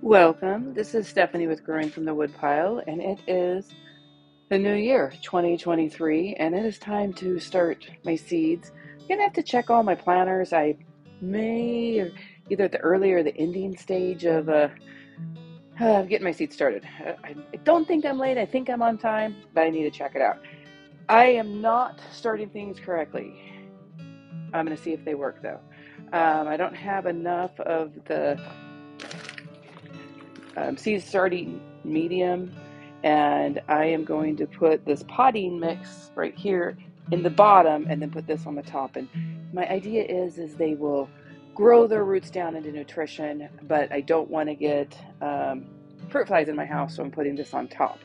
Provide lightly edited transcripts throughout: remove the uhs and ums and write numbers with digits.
Welcome. This is Stephanie with Growing from the Woodpile, and it is the new year, 2023, and it is time to start my seeds. I'm gonna have to check all my planters. I may either at the early or the ending stage of getting my seeds started. I don't think I'm late. I think I'm on time, but I need to check it out. I am not starting things correctly. I'm gonna see if they work though. I don't have enough of the seed starting medium, and I am going to put this potting mix right here in the bottom and then put this on the top. And my idea is they will grow their roots down into nutrition, but I don't want to get fruit flies in my house, so I'm putting this on top.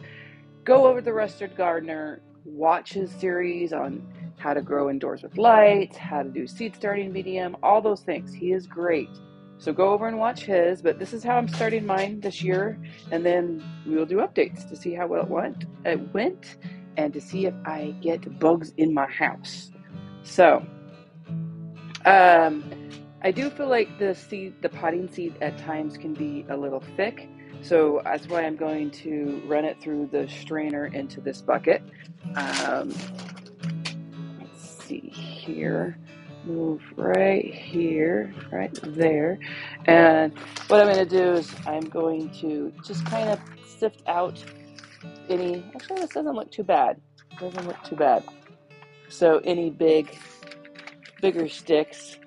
Go over the Rusted Gardener, watch his series on how to grow indoors with light, how to do seed starting medium, all those things. He is great. So go over and watch his, but this is how I'm starting mine this year, and then we will do updates to see how well it went, and to see if I get bugs in my house. So, I do feel like the potting seed at times can be a little thick, so that's why I'm going to run it through the strainer into this bucket. Let's see here. Move right here, right there. And what I'm going to do is I'm going to just kind of sift out actually this doesn't look too bad. So any bigger sticks,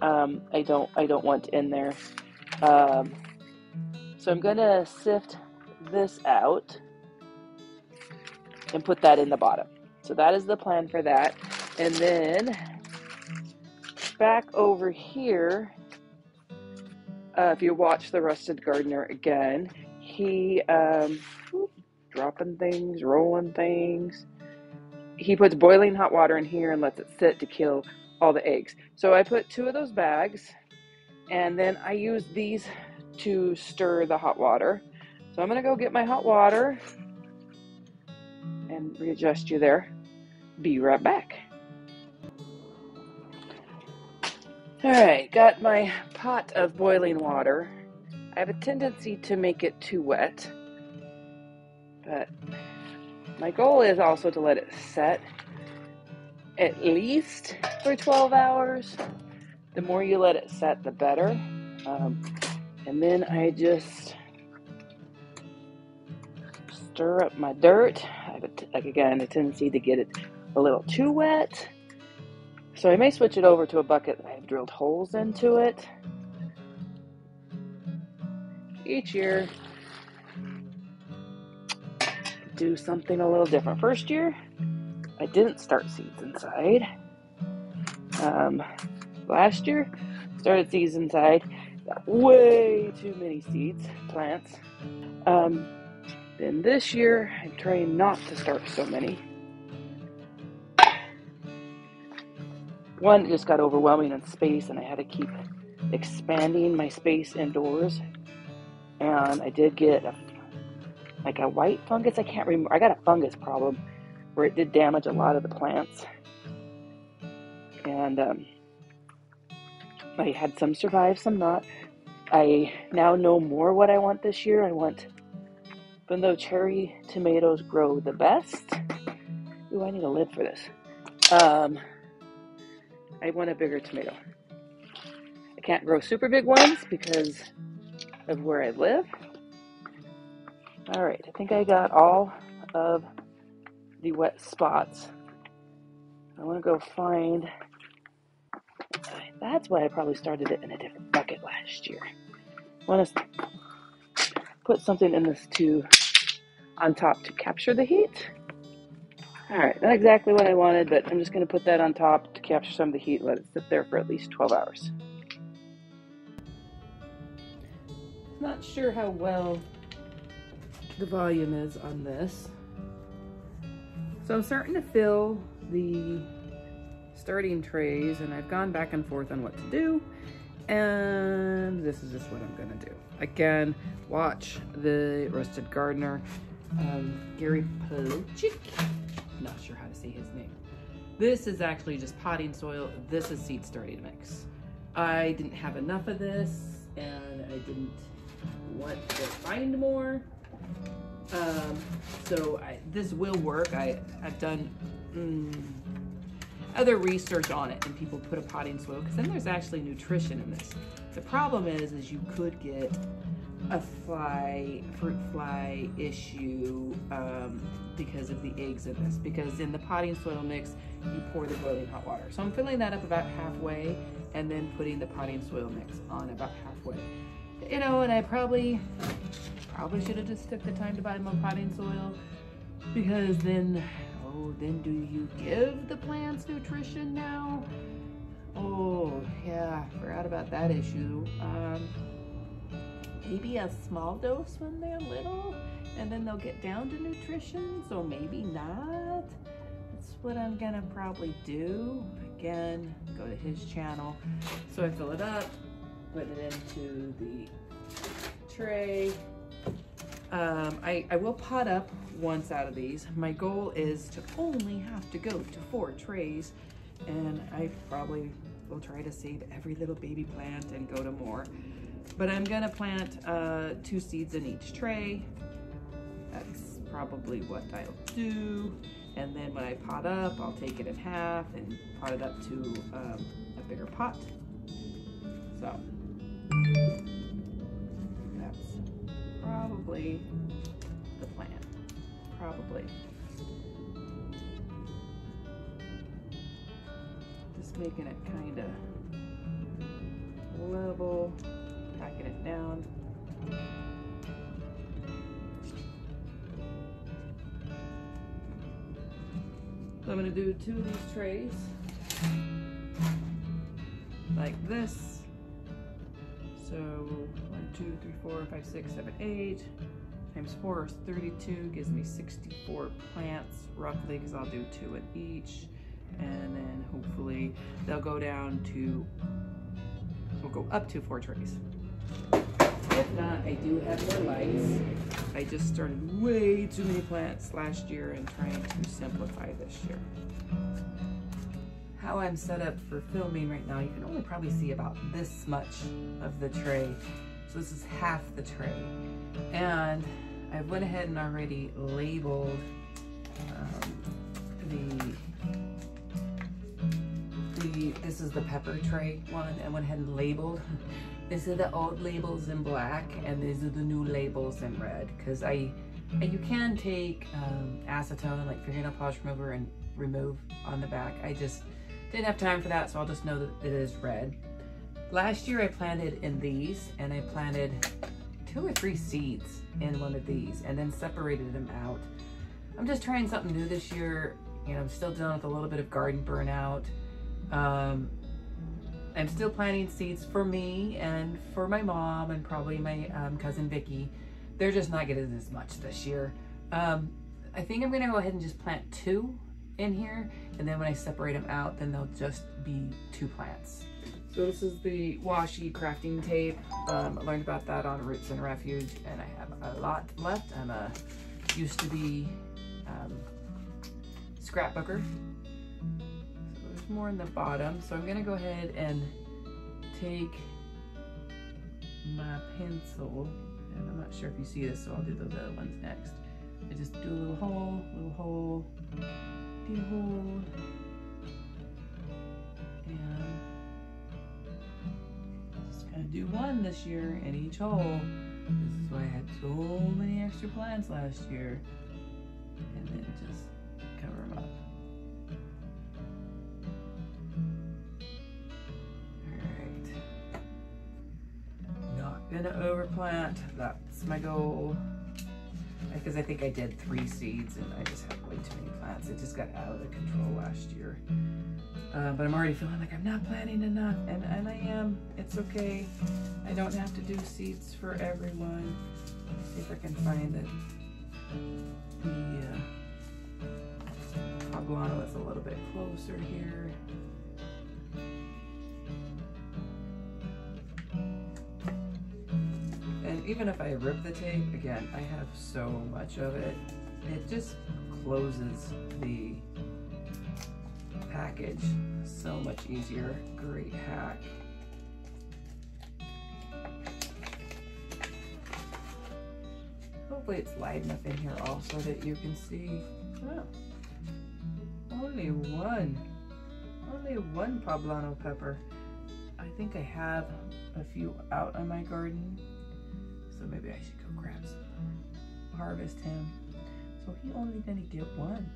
I don't want in there. So I'm going to sift this out and put that in the bottom. So that is the plan for that. And then back over here, if you watch the Rusted Gardener again, he dropping things, rolling things. He puts boiling hot water in here and lets it sit to kill all the eggs. So I put 2 of those bags, and then I use these to stir the hot water. So I'm gonna go get my hot water and readjust you there. Be right back. All right, got my pot of boiling water. I have a tendency to make it too wet, but my goal is also to let it set at least for 12 hours. The more you let it set, the better. And then I just stir up my dirt. I have a tendency to get it a little too wet. So I may switch it over to a bucket that I've drilled holes into it. Each year, do something a little different. First year, I didn't start seeds inside. Last year, started seeds inside. Got way too many plants. Then this year, I'm trying not to start so many. One, it just got overwhelming in space, and I had to keep expanding my space indoors. And I did get a white fungus. I can't remember. I got a fungus problem where it did damage a lot of the plants. And I had some survive, some not. I now know more what I want this year. Even though cherry tomatoes grow the best. Ooh, I need a lid for this. I want a bigger tomato. I can't grow super big ones because of where I live. All right, I think I got all of the wet spots. I want to go find. That's why I probably started it in a different bucket last year. I want to put something in this on top to capture the heat. All right, not exactly what I wanted, but I'm just going to put that on top to capture some of the heat and let it sit there for at least 12 hours. Not sure how well the volume is on this. So I'm starting to fill the starting trays, and I've gone back and forth on what to do, and this is just what I'm gonna do. Again, watch the Rusted Gardener, Gary Plochik. Not sure how to say his name. This is actually just potting soil. This is seed starting mix. I didn't have enough of this, and I didn't want to find more. So this will work. I've done other research on it, and people put a potting soil because then there's actually nutrition in this. The problem is you could get a fruit fly issue because of the eggs in this, because in the potting soil mix you pour the boiling hot water. So I'm filling that up about halfway and then putting the potting soil mix on about halfway. You know, and I probably should have just took the time to buy more potting soil, because then do you give the plants nutrition now? Oh yeah, forgot about that issue. Maybe a small dose when they're little, and then they'll get down to nutrition, so maybe not. That's what I'm gonna probably do. Again, go to his channel. So I fill it up, put it into the tray. I will pot up once out of these. My goal is to only have to go to 4 trays, and I probably will try to save every little baby plant and go to more. But I'm gonna plant 2 seeds in each tray. That's probably what I'll do. And then when I pot up, I'll take it in half and pot it up to a bigger pot. So that's probably the plan. Probably. Just making it kind of level, packing it down. So I'm going to do 2 of these trays like this. So 1, 2, 3, 4, 5, 6, 7, 8 times 4 is 32, gives me 64 plants roughly, because I'll do 2 in each. And then hopefully they'll go down to, we'll go up to 4 trays. If not, I do have more lights. I just started way too many plants last year and trying to simplify this year. How I'm set up for filming right now, you can only probably see about this much of the tray. So this is half the tray. And I went ahead and already labeled this is the pepper tray one. I went ahead and labeled. These are the old labels in black, and these are the new labels in red. Because you can take acetone, like fingernail polish remover, and remove on the back. I just didn't have time for that, so I'll just know that it is red. Last year I planted in these, and I planted 2 or 3 seeds in one of these, and then separated them out. I'm just trying something new this year. You know, I'm still dealing with a little bit of garden burnout. I'm still planting seeds for me and for my mom and probably my cousin Vicky. They're just not getting as much this year. I think I'm gonna go ahead and just plant 2 in here, and then when I separate them out, then they'll just be 2 plants. So this is the washi crafting tape. I learned about that on Roots and Refuge, and I have a lot left. I'm a used to be scrapbooker. So there's more in the bottom. So I'm gonna go ahead and take my pencil, and I'm not sure if you see this, so I'll do those other ones next. I just do a little hole, do a hole, and just gonna do 1 this year in each hole. This is why I had so many extra plants last year. And then just cover them up. Alright. Not gonna overplant. That's my goal. Because I think I did 3 seeds and I just had way too many plants. It just got out of control last year. But I'm already feeling like I'm not planting enough, and I am. It's okay. I don't have to do seeds for everyone. Let's see if I can find the poblano that's a little bit closer here. And even if I rip the tape, again, I have so much of it. It just closes the package so much easier. Great hack. Hopefully it's light enough in here also that you can see. Oh, only one poblano pepper. I think I have a few out on my garden, so maybe I should go grab some, harvest him. So he only gonna get one.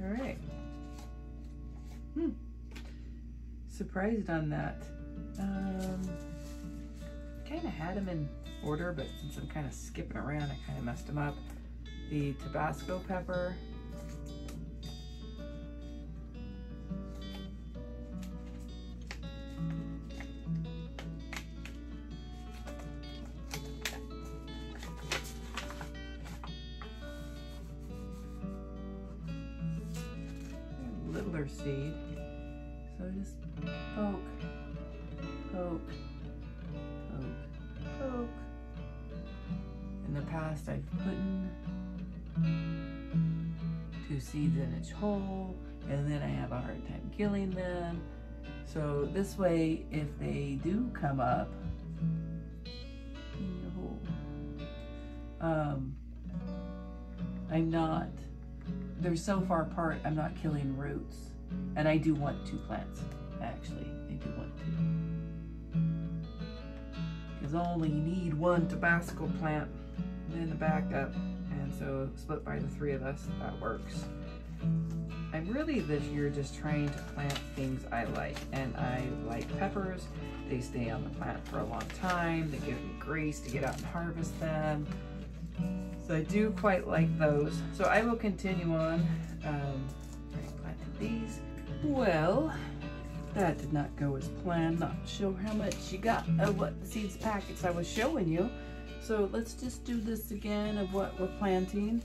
All right. Surprised on that. Kind of had them in order, but since I'm kind of skipping around, I kind of messed them up. The Tabasco pepper. Littler seed. So just poke, poke, poke, poke. In the past, I've put in 2 seeds in each hole, and then I have a hard time killing them. So this way, if they do come up in your hole, they're so far apart, I'm not killing roots. And I do want 2 plants, actually. I do want 2. Because I only need 1 Tabasco plant and then the backup. And so split by the 3 of us, that works. I'm really this year just trying to plant things I like. And I like peppers. They stay on the plant for a long time. They give me grace to get out and harvest them. So I do quite like those. So I will continue on. I planted these. Well, that did not go as planned. Not sure how much you got of what the seeds packets I was showing you. So let's just do this again of what we're planting.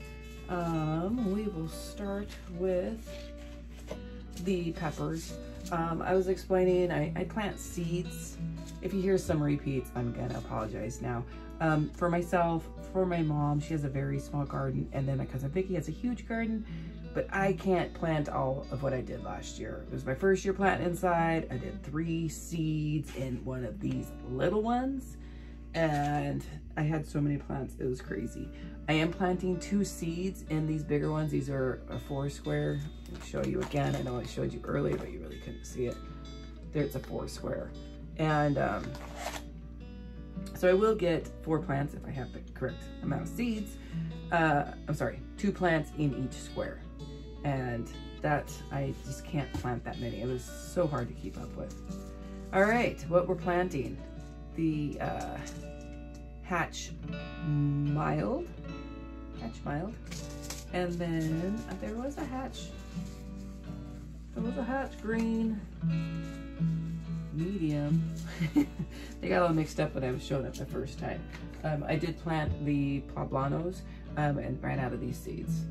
We will start with the peppers. I was explaining, I plant seeds. If you hear some repeats, I'm gonna apologize now. For myself, for my mom, she has a very small garden, and then my cousin Vicky has a huge garden, but I can't plant all of what I did last year. It was my first year planting inside. I did 3 seeds in one of these little ones, and I had so many plants, it was crazy. I am planting 2 seeds in these bigger ones. These are a 4 square. Let me show you again. I know I showed you earlier, but you really couldn't see it. There, it's a 4 square. And so I will get 4 plants if I have the correct amount of seeds. I'm sorry, 2 plants in each square. And that, I just can't plant that many. It was so hard to keep up with. All right, what we're planting. The Hatch Mild. And then there was a Hatch Green Medium. They got all mixed up when I was showing up the first time. I did plant the poblanos and ran out of these seeds.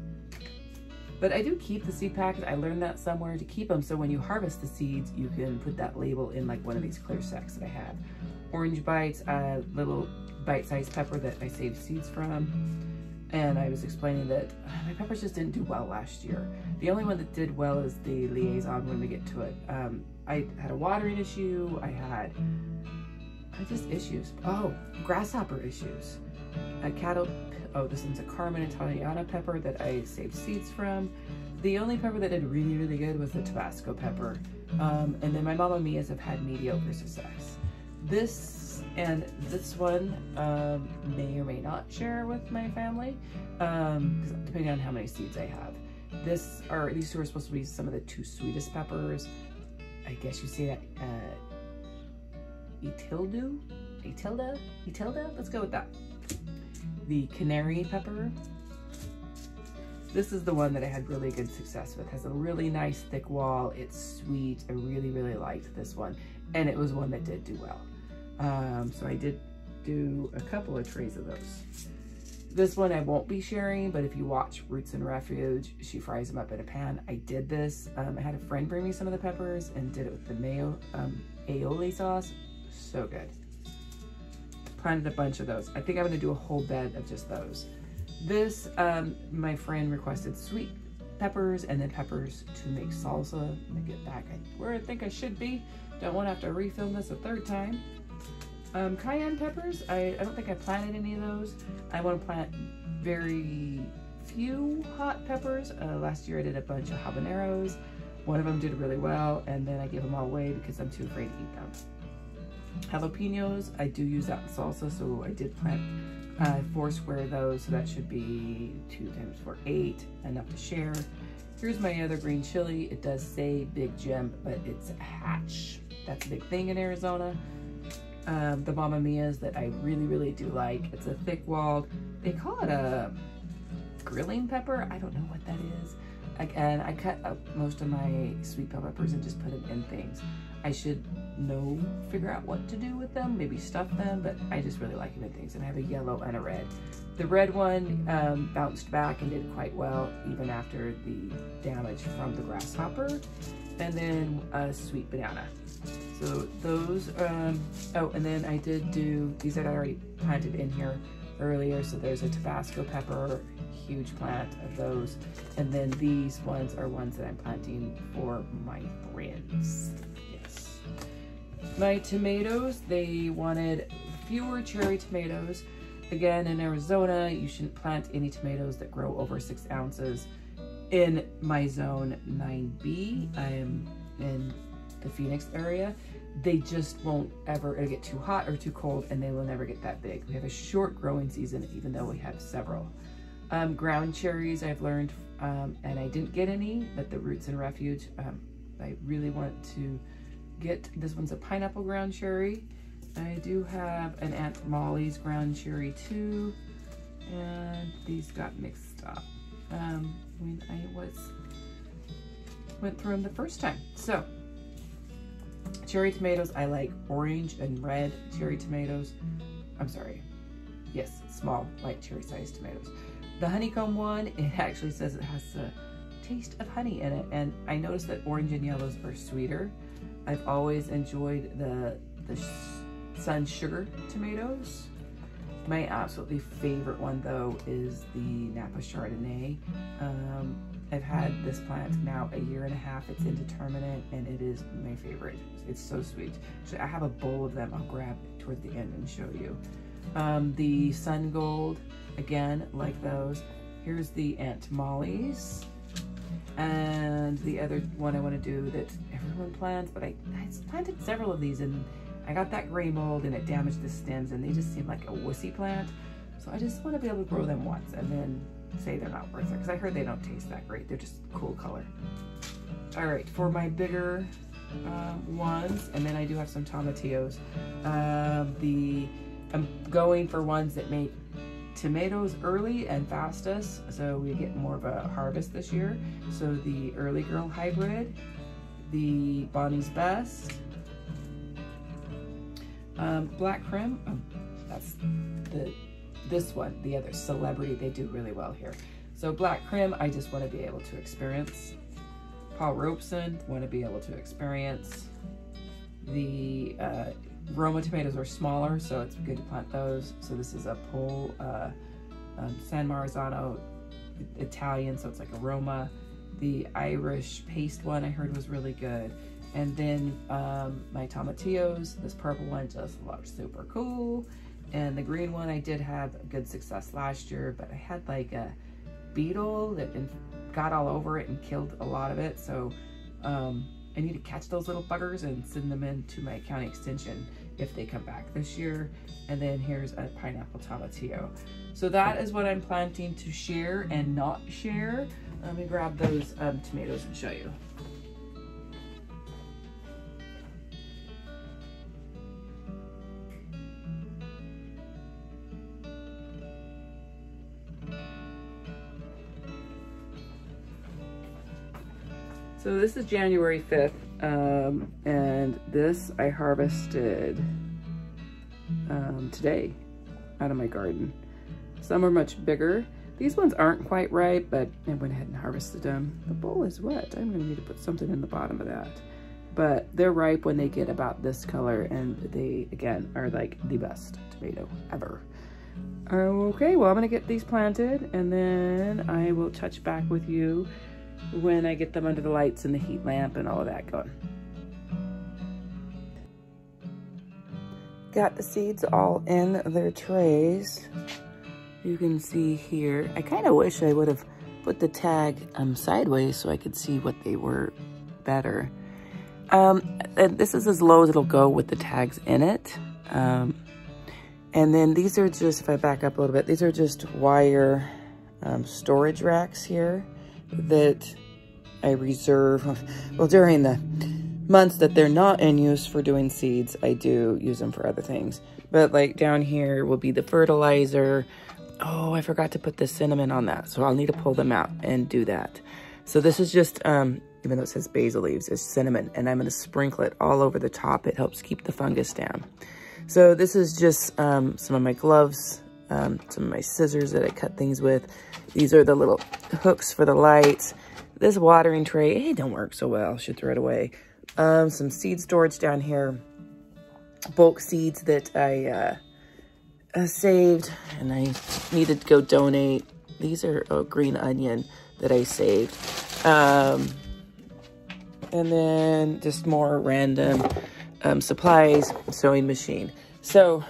But I do keep the seed packet. I learned that somewhere to keep them so when you harvest the seeds, you can put that label in like one of these clear sacks that I have. Orange Bites, little bite-sized pepper that I saved seeds from. And I was explaining that my peppers just didn't do well last year. The only one that did well is the Liaison when we get to it. I had a watering issue. I had just issues. Oh, grasshopper issues. This one's a Carmen Italiana pepper that I saved seeds from. The only pepper that did really, really good was the Tabasco pepper. And then my Mamma Mia's have had mediocre success. This one may or may not share with my family, depending on how many seeds I have. These 2 are supposed to be some of the 2 sweetest peppers. I guess you say that, Etilda? Let's go with that. The Canary pepper. This is the one that I had really good success with. It has a really nice thick wall. It's sweet. I really, really liked this one. And it was one that did do well. So I did do a couple of trays of those. This one I won't be sharing, but if you watch Roots and Refuge, she fries them up in a pan. I did this. I had a friend bring me some of the peppers and did it with the mayo aioli sauce. So good. Planted a bunch of those. I think I'm gonna do a whole bed of just those. This, my friend requested sweet peppers and then peppers to make salsa. Let me get back where I think I should be. Don't want to have to refilm this a 3rd time. Cayenne peppers, I don't think I planted any of those. I want to plant very few hot peppers. Last year I did a bunch of habaneros. One of them did really well, and then I gave them all away because I'm too afraid to eat them. Jalapenos, I do use that in salsa, so I did plant 4 square of those, so that should be 2 times 4, 8, enough to share. Here's my other green chili. It does say Big Jim, but it's a hatch. That's a big thing in Arizona. The Mamma Mia's that I really, really do like. It's a thick-walled, they call it a grilling pepper. I don't know what that is. And I cut up most of my sweet bell peppers and just put them in things. I should figure out what to do with them, maybe stuff them, but I just really like them in things. And I have a yellow and a red. The red one bounced back and did quite well, even after the damage from the grasshopper. And then a sweet banana. So those, oh, and then I did do, these that I already planted in here earlier. So there's a Tabasco pepper, huge plant of those. And then these ones are ones that I'm planting for my friends. Yes. My tomatoes, they wanted fewer cherry tomatoes. Again, in Arizona, you shouldn't plant any tomatoes that grow over 6 ounces. In my zone 9B, I am in the Phoenix area. They just won't ever, it'll get too hot or too cold, and they will never get that big. We have a short growing season, even though we have several. Ground cherries I've learned, and I didn't get any, but the Roots and Refuge, I really want to get. This one's a pineapple ground cherry. I do have an Aunt Molly's ground cherry too, and these got mixed up when I went through them the first time. So cherry tomatoes, I like orange and red cherry tomatoes. I'm sorry, yes, small white cherry sized tomatoes. The honeycomb one, it actually says it has a taste of honey in it, and I noticed that orange and yellows are sweeter. I've always enjoyed the Sun Sugar tomatoes. My absolutely favorite one though is the Napa Chardonnay. I've had this plant now a year and a half. It's indeterminate, and it is my favorite. It's so sweet. Actually, I have a bowl of them. I'll grab it toward the end and show you. The Sun Gold, again, like those. Here's the Aunt Molly's. And the other one I want to do that everyone plants, but I planted several of these, and I got that gray mold and it damaged the stems, and they just seem like a wussy plant. So I just want to be able to grow them once and then say they're not worth it, because I heard they don't taste that great. They're just cool color. All right, for my bigger ones, and then I do have some tomatillos. I'm going for ones that make tomatoes early and fastest, so we get more of a harvest this year. So the Early Girl Hybrid, the Bonnie's Best, Black Krim, that's this one, the other Celebrity, they do really well here. So Black Krim, I just want to be able to experience. Paul Robeson, want to be able to experience. The Roma tomatoes are smaller, so it's good to plant those. So this is a Pole San Marzano Italian, so it's like a Roma. The Irish paste one I heard was really good. And then my tomatillos, this purple one just looks super cool. And the green one, I did have good success last year, but I had like a beetle that got all over it and killed a lot of it. So I need to catch those little buggers and send them into my county extension if they come back this year. And then here's a pineapple tomatillo. So that is what I'm planting to share and not share. Let me grab those tomatoes and show you. So this is January 5th, and this I harvested today out of my garden. Some are much bigger. These ones aren't quite ripe, but I went ahead and harvested them. The bowl is wet. I'm gonna need to put something in the bottom of that. But they're ripe when they get about this color, and they, again, are like the best tomato ever. Okay, well, I'm gonna get these planted, and then I will touch back with you when I get them under the lights and the heat lamp and all of that going. got the seeds all in their trays. You can see here, I kind of wish I would have put the tag sideways so I could see what they were better. And this is as low as it'll go with the tags in it. And then these are just, if I back up a little bit, these are just wire storage racks here that I reserve. Well, during the months that they're not in use for doing seeds, I do use them for other things. But like down here will be the fertilizer. Oh, I forgot to put the cinnamon on that. So I'll need to pull them out and do that. So this is just, even though it says basil leaves, it's cinnamon. And I'm going to sprinkle it all over the top. It helps keep the fungus down. So this is just some of my gloves, some of my scissors that I cut things with. These are the little hooks for the lights. This watering tray, it don't work so well. Should throw it away. Some seed storage down here. Bulk seeds that I saved and I needed to go donate. These are green onion that I saved. And then just more random supplies, sewing machine. So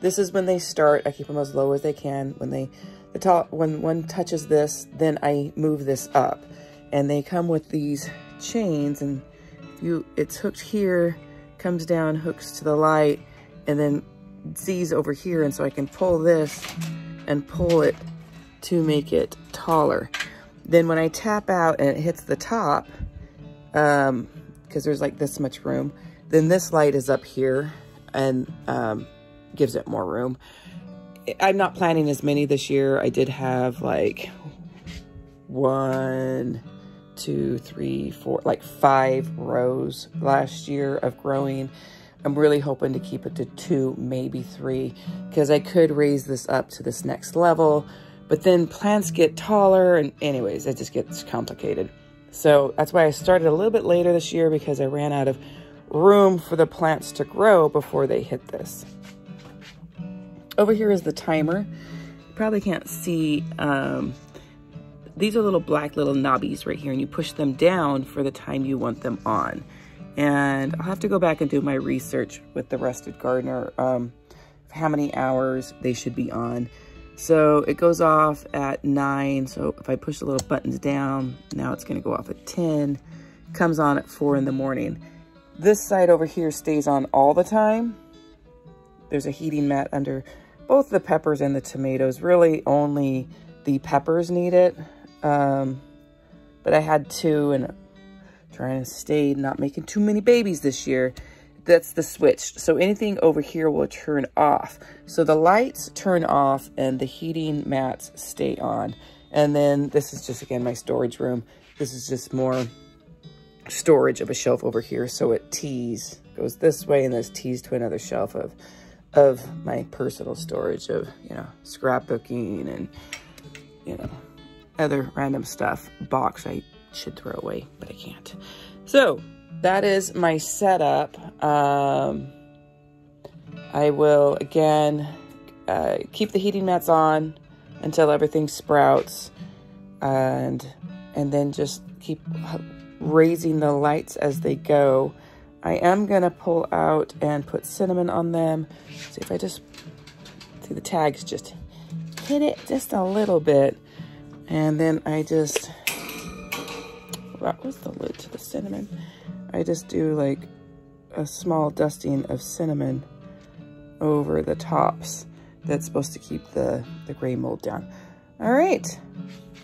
this is when they start. I keep them as low as they can. When one touches this, then I move this up. And they come with these chains, and it's hooked here, comes down, hooks to the light, and then Z's over here, and so I can pull this and pull it to make it taller. Then when I tap out and it hits the top, because there's like this much room, then this light is up here and gives it more room. I'm not planning as many this year. I did have like 1, 2, 3, 4, like 5 rows last year of growing. I'm really hoping to keep it to 2, maybe 3, because I could raise this up to this next level, but then plants get taller, and anyways, it just gets complicated. So that's why I started a little bit later this year, because I ran out of room for the plants to grow before they hit this. Over here is the timer. You probably can't see, these are little black little knobbies right here, and you push them down for the time you want them on. And I'll have to go back and do my research with the Rusted Gardener, how many hours they should be on. So it goes off at 9. So if I push the little buttons down, now it's gonna go off at 10, comes on at 4 in the morning. This side over here stays on all the time. There's a heating mat under both the peppers and the tomatoes. Really only the peppers need it. But I had 2, and trying to stay not making too many babies this year. That's the switch. So anything over here will turn off. So the lights turn off and the heating mats stay on. And then this is just, again, my storage room. This is just more storage of a shelf over here. So it tees, goes this way, and this tees to another shelf of my personal storage of, you know, scrapbooking and, you know, other random stuff. Box I should throw away, but I can't. So that is my setup. I will, again, keep the heating mats on until everything sprouts, and then just keep raising the lights as they go. I am gonna pull out and put cinnamon on them. See if I just, see the tags just hit it just a little bit. And then I just, that was the lid to the cinnamon. I just do like a small dusting of cinnamon over the tops. That's supposed to keep the gray mold down. All right,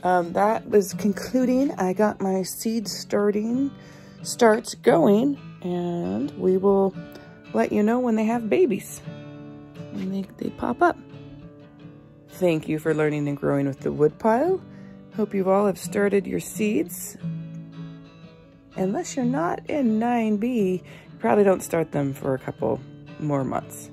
that was concluding. I got my seed starts going, and we will let you know when they have babies, when they pop up. Thank you for learning and growing with the Woodpile. Hope you all have started your seeds. Unless you're not in 9B, you probably don't start them for a couple more months.